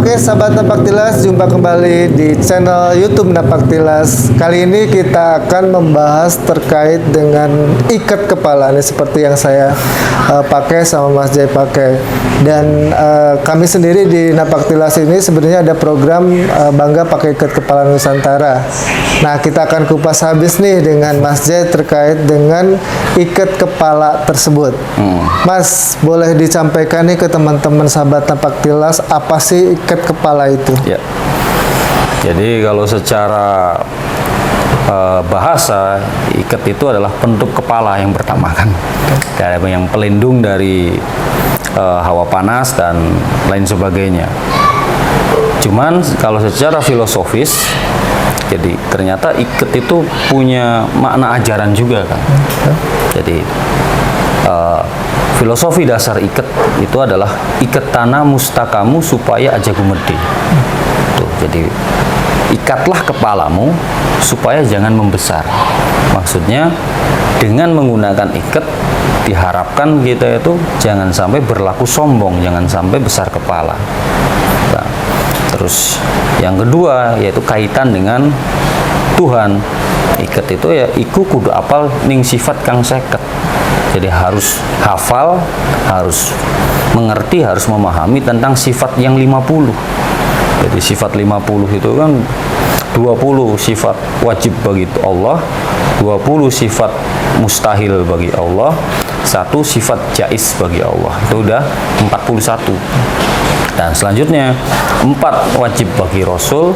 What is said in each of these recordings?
Oke, sahabat Napak Tilas, jumpa kembali di channel YouTube Napak Tilas. Kali ini kita akan membahas terkait dengan ikat kepala nih, seperti yang saya pakai sama Mas Jai pakai. Dan kami sendiri di Napak Tilas ini sebenarnya ada program Bangga Pakai Ikat Kepala Nusantara. Nah, kita akan kupas habis nih dengan Mas Jai terkait dengan ikat kepala tersebut. Mas, boleh disampaikan nih ke teman-teman sahabat Napak Tilas, apa sih ikat kepala itu? Ya. Jadi kalau secara bahasa, ikat itu adalah penutup kepala yang pertama kan, yang pelindung dari hawa panas dan lain sebagainya. Cuman kalau secara filosofis, jadi ternyata ikat itu punya makna ajaran juga kan. Jadi filosofi dasar ikat itu adalah ikat tanah mustakamu supaya aja gumede. Tuh, jadi ikatlah kepalamu supaya jangan membesar. Maksudnya dengan menggunakan ikat diharapkan kita itu jangan sampai berlaku sombong, jangan sampai besar kepala. Nah, terus yang kedua yaitu kaitan dengan Tuhan. Ikat itu ya iku kudu apal ning sifat kang seket. Jadi harus hafal, harus mengerti, harus memahami tentang sifat yang 50. Jadi sifat 50 itu kan 20 sifat wajib bagi Allah, 20 sifat mustahil bagi Allah, 1 sifat jais bagi Allah. Itu udah 41. Dan selanjutnya 4 wajib bagi Rasul,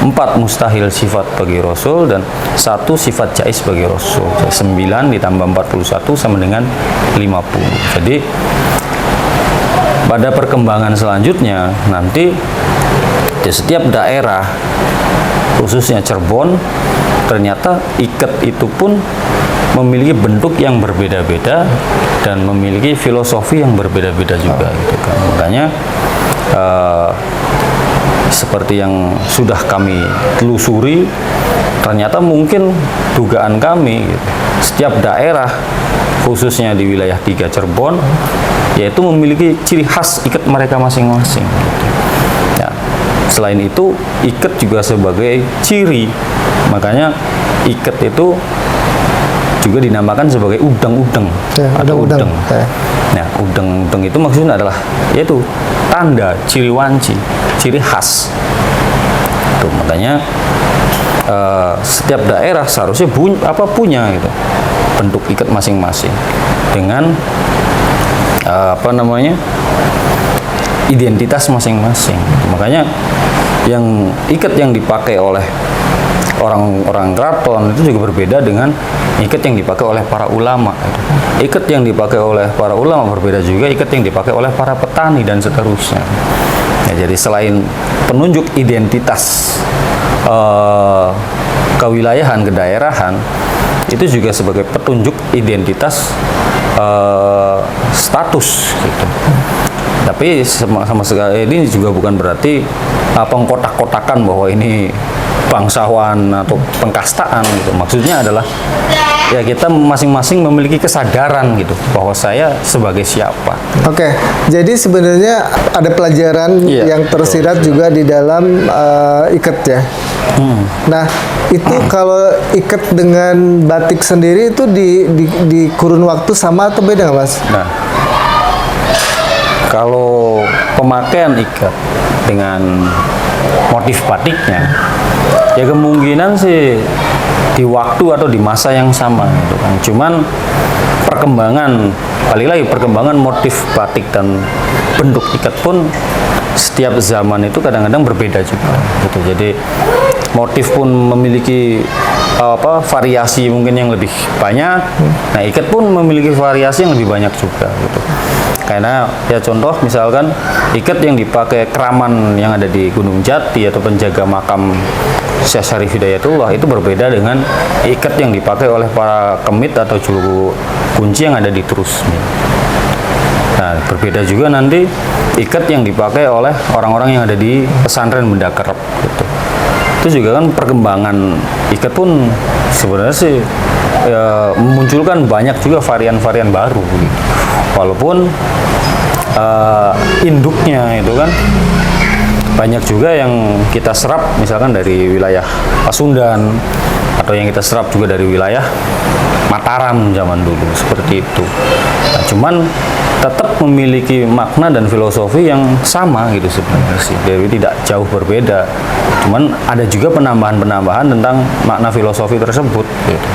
4 mustahil sifat bagi Rasul, dan 1 sifat jais bagi Rasul. Jadi 9 ditambah 41 sama dengan 50. Jadi pada perkembangan selanjutnya nanti di setiap daerah, khususnya Cirebon, ternyata ikat itu pun memiliki bentuk yang berbeda-beda dan memiliki filosofi yang berbeda-beda juga gitu kan. Makanya seperti yang sudah kami telusuri, ternyata mungkin dugaan kami gitu, setiap daerah khususnya di wilayah 3 Cirebon yaitu memiliki ciri khas ikat mereka masing-masing gitu. Ya, selain itu ikat juga sebagai ciri, makanya ikat itu juga dinamakan sebagai udeng-udeng atau udeng. Nah, udeng-udeng itu maksudnya adalah yaitu tanda, ciri wanci, ciri khas. Tuh, makanya setiap daerah seharusnya punya gitu bentuk ikat masing-masing dengan identitas masing-masing. Makanya yang ikat yang dipakai oleh orang-orang keraton itu juga berbeda dengan ikat yang dipakai oleh para ulama. Ikat yang dipakai oleh para ulama berbeda juga ikat yang dipakai oleh para petani dan seterusnya. Ya, jadi selain penunjuk identitas kewilayahan, kedaerahan, itu juga sebagai petunjuk identitas status gitu. Tapi sama sekali ini juga bukan berarti pengkotak-kotakan bahwa ini bangsawan atau pengkastaan gitu. Maksudnya adalah ya kita masing-masing memiliki kesadaran gitu bahwa saya sebagai siapa. Oke, jadi sebenarnya ada pelajaran yang tersirat juga di dalam ikat ya. Nah, itu kalau ikat dengan batik sendiri itu di kurun waktu sama atau beda nggak, Mas? Nah, kalau pemakaian ikat dengan motif batiknya, ya kemungkinan sih di waktu atau di masa yang sama gitu kan. Cuman balik lagi perkembangan motif batik dan bentuk ikat pun setiap zaman itu kadang-kadang berbeda juga gitu. Jadi motif pun memiliki variasi mungkin yang lebih banyak. Nah, ikat pun memiliki variasi yang lebih banyak juga gitu. Karena ya contoh misalkan ikat yang dipakai keraman yang ada di Gunung Jati atau penjaga makam Syekh Syarif Hidayatullah itu berbeda dengan ikat yang dipakai oleh para kemit atau juru kunci yang ada di Trusmi. Nah, berbeda juga nanti ikat yang dipakai oleh orang-orang yang ada di pesantren Benda Kerep gitu. Itu juga kan perkembangan ikat pun sebenarnya sih memunculkan banyak juga varian-varian baru gitu. Walaupun induknya itu kan banyak juga yang kita serap misalkan dari wilayah Pasundan atau yang kita serap juga dari wilayah Mataram zaman dulu seperti itu. Nah, cuman tetap memiliki makna dan filosofi yang sama gitu sebenarnya sih, jadi tidak jauh berbeda. Cuman ada juga penambahan-penambahan tentang makna filosofi tersebut gitu.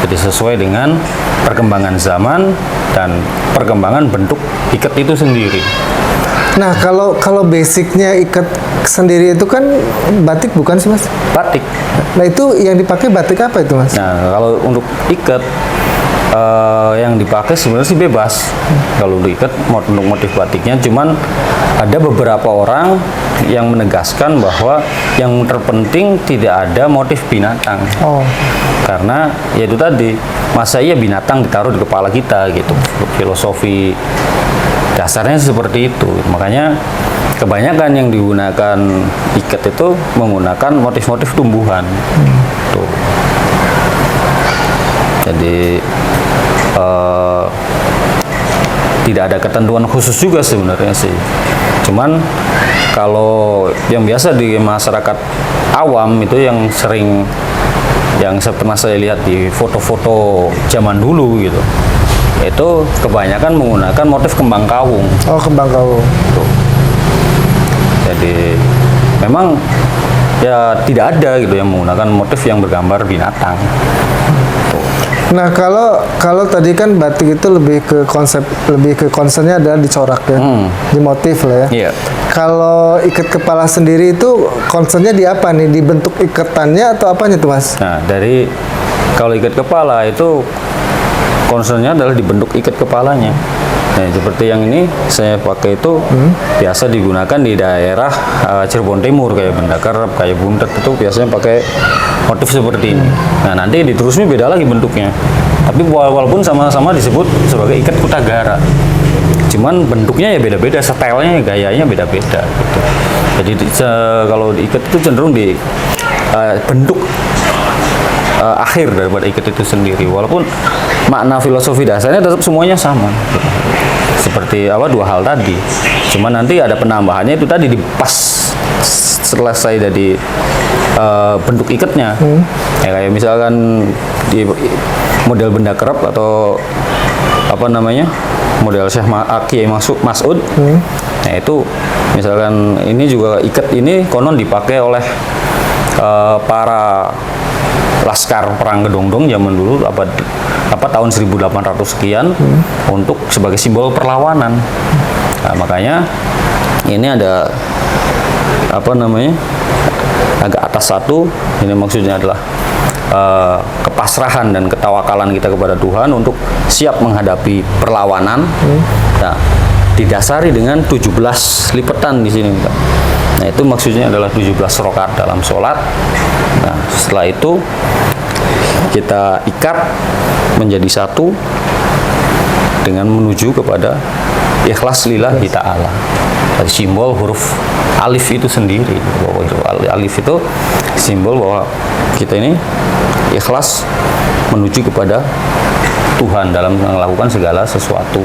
Jadi sesuai dengan perkembangan zaman dan perkembangan bentuk ikat itu sendiri. Nah, kalau basicnya ikat sendiri itu kan batik bukan sih Mas? Batik. Nah, itu yang dipakai batik apa itu Mas? Nah, kalau untuk ikat yang dipakai sebenarnya sih bebas. Kalau untuk ikat untuk motif batiknya, cuman ada beberapa orang yang menegaskan bahwa yang terpenting tidak ada motif binatang. Oh. Karena ya itu tadi, masa iya binatang ditaruh di kepala kita gitu. Filosofi dasarnya seperti itu. Makanya kebanyakan yang digunakan ikat itu menggunakan motif-motif tumbuhan. Tuh. Jadi tidak ada ketentuan khusus juga sebenarnya sih. Cuman kalau yang biasa di masyarakat awam itu yang sering, yang pernah saya lihat di foto-foto zaman dulu gitu, itu kebanyakan menggunakan motif kembang kawung. Oh, kembang kawung. Tuh. Jadi memang ya tidak ada gitu yang menggunakan motif yang bergambar binatang. Nah, kalau tadi kan batik itu lebih ke concernnya adalah dicorak ya, di motif lah ya. Iya. Kalau ikat kepala sendiri itu concernnya di apa nih? Di bentuk ikatannya atau apanya tuh Mas? Nah, dari kalau ikat kepala itu concernnya adalah di bentuk ikat kepalanya. Nah, seperti yang ini saya pakai itu biasa digunakan di daerah Cirebon Timur, kayak Benda Kerep, kayak Buntet, itu biasanya pakai motif seperti ini. Nah, nanti di Trusmi beda lagi bentuknya. Tapi walaupun sama-sama disebut sebagai ikat kutagara, cuman bentuknya ya beda-beda, stylenya, gayanya beda-beda gitu. Jadi kalau diikat itu cenderung di bentuk akhir daripada ikat itu sendiri, walaupun makna filosofi dasarnya tetap semuanya sama gitu. Seperti apa, dua hal tadi, cuman nanti ada penambahannya itu tadi di pas selesai dari bentuk ikatnya. Ya, kayak misalkan di model Benda Kerep atau apa namanya, model Syekh Kiai Mas'ud. Nah, itu misalkan ini juga ikat ini konon dipakai oleh para laskar perang Gedongdong zaman dulu, apa tahun 1800 sekian, untuk sebagai simbol perlawanan. Nah, makanya ini ada apa namanya, agak atas satu, ini maksudnya adalah kepasrahan dan ketawakalan kita kepada Tuhan untuk siap menghadapi perlawanan. Nah, didasari dengan 17 lipatan di sini. Nah, itu maksudnya adalah 17 rakaat dalam sholat. Nah, setelah itu kita ikat menjadi satu dengan menuju kepada ikhlas lillahi ta'ala. Dari simbol huruf alif itu sendiri, bahwa alif itu simbol bahwa kita ini ikhlas menuju kepada Tuhan dalam melakukan segala sesuatu,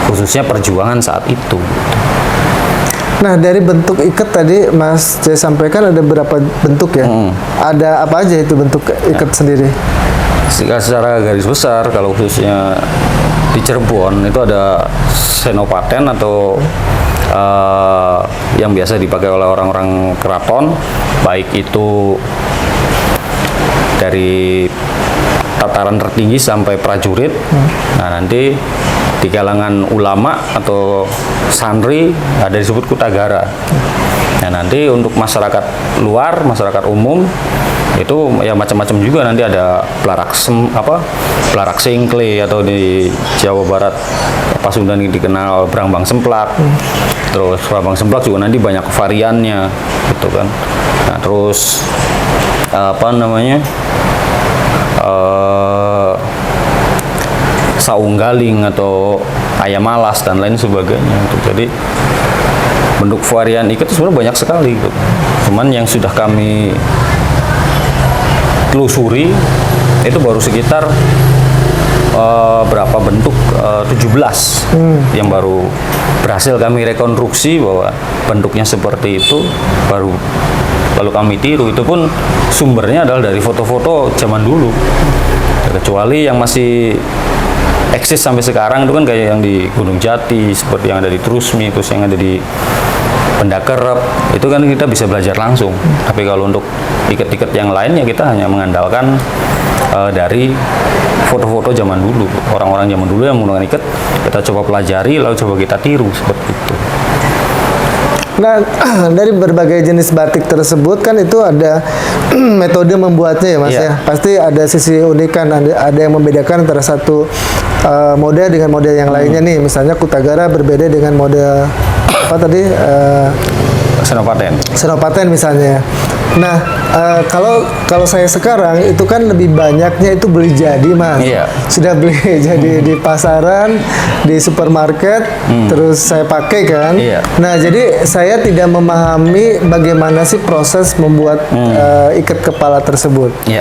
khususnya perjuangan saat itu. Nah, dari bentuk ikat tadi Mas Jay sampaikan ada berapa bentuk ya? Ada apa aja itu bentuk ikat sendiri? Secara garis besar, kalau khususnya di Cirebon itu ada senopaten atau yang biasa dipakai oleh orang-orang keraton, baik itu dari tataran tertinggi sampai prajurit. Nah, nanti di kalangan ulama atau santri ada disebut kutagara. Nah, nanti untuk masyarakat luar, masyarakat umum itu ya macam-macam juga, nanti ada pelarak singkle, atau di Jawa Barat Pasundan dikenal Brambang Semplak. Terus Brambang Semplak juga nanti banyak variannya gitu kan. Nah, terus apa namanya, saung galing atau ayam malas dan lain sebagainya. Jadi bentuk varian ikat itu sebenarnya banyak sekali gitu. Cuman yang sudah kami telusuri itu baru sekitar berapa bentuk 17 yang baru berhasil kami rekonstruksi bahwa bentuknya seperti itu, baru lalu kami tiru. Itu pun sumbernya adalah dari foto-foto zaman dulu. Kecuali yang masih eksis sampai sekarang itu kan kayak yang di Gunung Jati, seperti yang ada di Trusmi, terus yang ada di Benda Kerep, itu kan kita bisa belajar langsung. Tapi kalau untuk ikat-ikat yang lainnya kita hanya mengandalkan dari foto-foto zaman dulu. Orang-orang zaman dulu yang menggunakan ikat, kita coba pelajari, lalu coba kita tiru seperti itu. Nah, dari berbagai jenis batik tersebut kan itu ada metode membuatnya ya Mas Iya. ya. Pasti ada sisi unikan, ada yang membedakan antara satu model dengan model yang lainnya nih. Misalnya Kutagara berbeda dengan model apa tadi? Senopaten. Senopaten misalnya. Nah, kalau saya sekarang itu kan lebih banyaknya itu beli jadi Mas. Iya. Sudah beli jadi di pasaran, di supermarket, terus saya pakai kan. Iya. Nah, jadi saya tidak memahami bagaimana sih proses membuat ikat kepala tersebut. Ya.